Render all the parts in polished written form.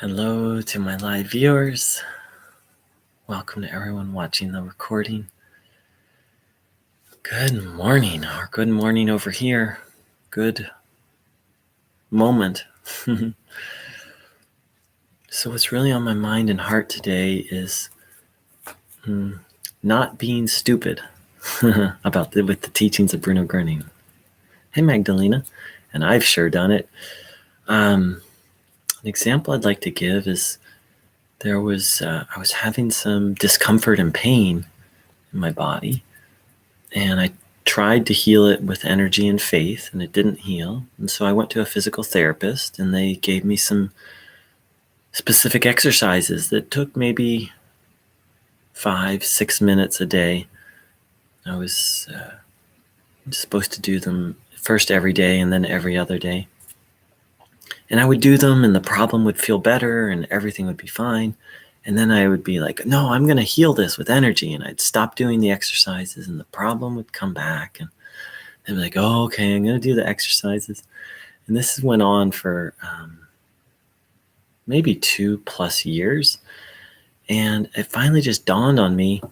Hello to my live viewers. Welcome to everyone watching the recording. Good morning, or good morning over here. Good moment. So what's really on my mind and heart today is not being stupid with the teachings of Bruno Groening. Hey Magdalena, and I've sure done it. An example I'd like to give is I was having some discomfort and pain in my body, and I tried to heal it with energy and faith, and it didn't heal. And so I went to a physical therapist, and they gave me some specific exercises that took maybe 5-6 minutes a day. I was supposed to do them first every day and then every other day. And I would do them, and the problem would feel better, and everything would be fine. And then I would be like, no, I'm going to heal this with energy. And I'd stop doing the exercises, and the problem would come back. And I'd be like, oh, okay, I'm going to do the exercises. And this went on for maybe 2+ years. And it finally just dawned on me,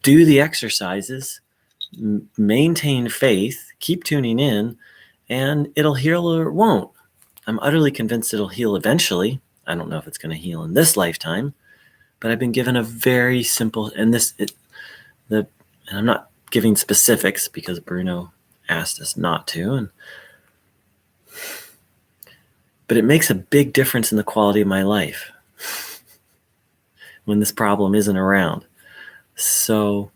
do the exercises, maintain faith, keep tuning in, and it'll heal or it won't. I'm utterly convinced it'll heal eventually. I don't know if it's going to heal in this lifetime, but I've been given a very simple, and I'm not giving specifics because Bruno asked us not to, but it makes a big difference in the quality of my life when this problem isn't around. So,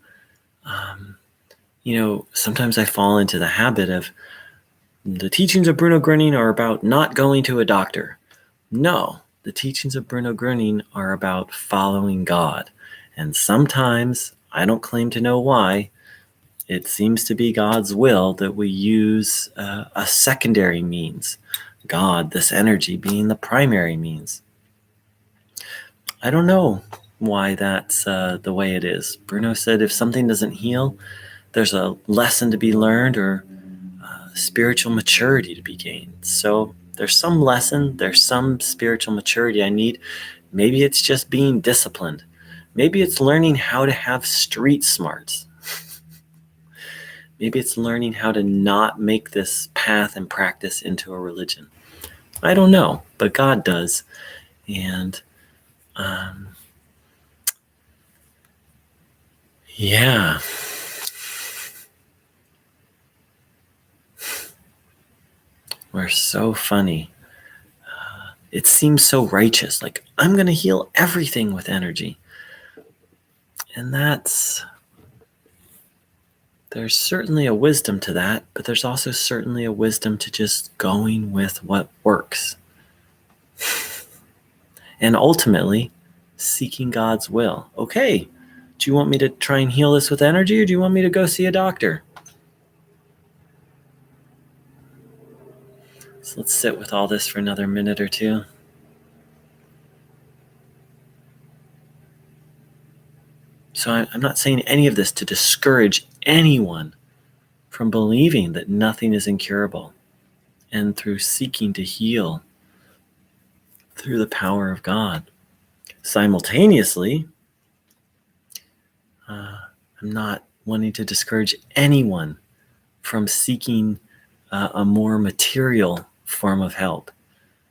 sometimes I fall into the habit of the teachings of Bruno Groening are about not going to a doctor. No, the teachings of Bruno Groening are about following God. And sometimes, I don't claim to know why, it seems to be God's will that we use a secondary means. God, this energy, being the primary means. I don't know why that's the way it is. Bruno said if something doesn't heal, there's a lesson to be learned or spiritual maturity to be gained. So there's some lesson, there's some spiritual maturity I need. Maybe it's just being disciplined. Maybe it's learning how to have street smarts. Maybe it's learning how to not make this path and practice into a religion. I don't know, but God does. And yeah. We're so funny. It seems so righteous, like I'm going to heal everything with energy. And there's certainly a wisdom to that, but there's also certainly a wisdom to just going with what works. And ultimately, seeking God's will. Okay, do you want me to try and heal this with energy, or do you want me to go see a doctor? So let's sit with all this for another minute or two. So I'm not saying any of this to discourage anyone from believing that nothing is incurable, and through seeking to heal through the power of God. Simultaneously, I'm not wanting to discourage anyone from seeking a more material form of help.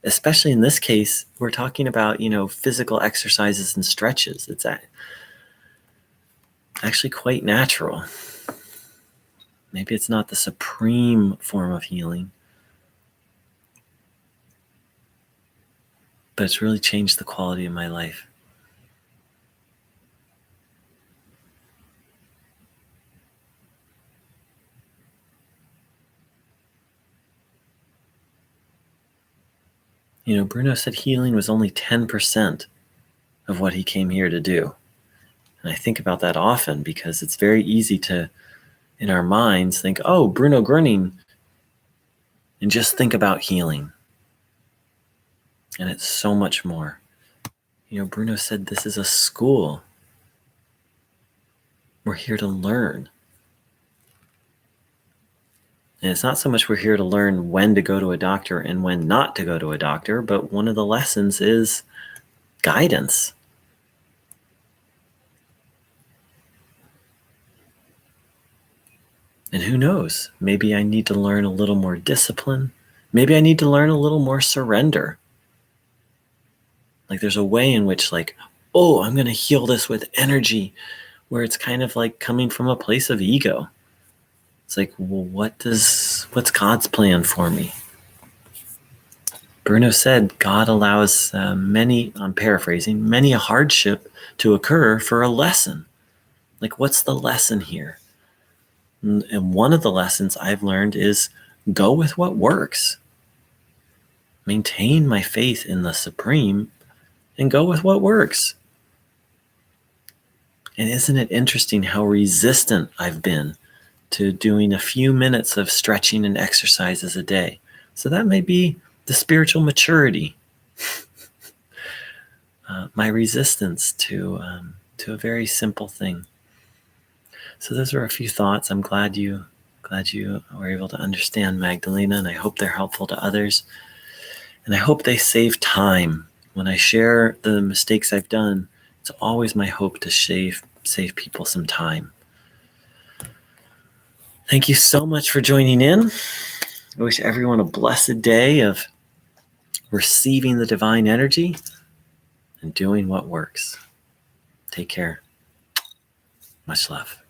Especially in this case, we're talking about, physical exercises and stretches. It's actually quite natural. Maybe it's not the supreme form of healing, but it's really changed the quality of my life. Bruno said healing was only 10% of what he came here to do. And I think about that often because it's very easy to, in our minds, think, oh, Bruno Groening, and just think about healing. And it's so much more. Bruno said this is a school. We're here to learn. And it's not so much we're here to learn when to go to a doctor and when not to go to a doctor, but one of the lessons is guidance. And who knows? Maybe I need to learn a little more discipline. Maybe I need to learn a little more surrender. Like there's a way in which oh, I'm going to heal this with energy, where it's kind of like coming from a place of ego. It's like, well, what's God's plan for me? Bruno said God allows I'm paraphrasing, many a hardship to occur for a lesson. Like, what's the lesson here? And one of the lessons I've learned is go with what works. Maintain my faith in the Supreme and go with what works. And isn't it interesting how resistant I've been to doing a few minutes of stretching and exercises a day? So that may be the spiritual maturity, my resistance to a very simple thing. So those are a few thoughts. I'm glad you were able to understand Magdalena, and I hope they're helpful to others. And I hope they save time. When I share the mistakes I've done, it's always my hope to save people some time. Thank you so much for joining in. I wish everyone a blessed day of receiving the divine energy and doing what works. Take care. Much love.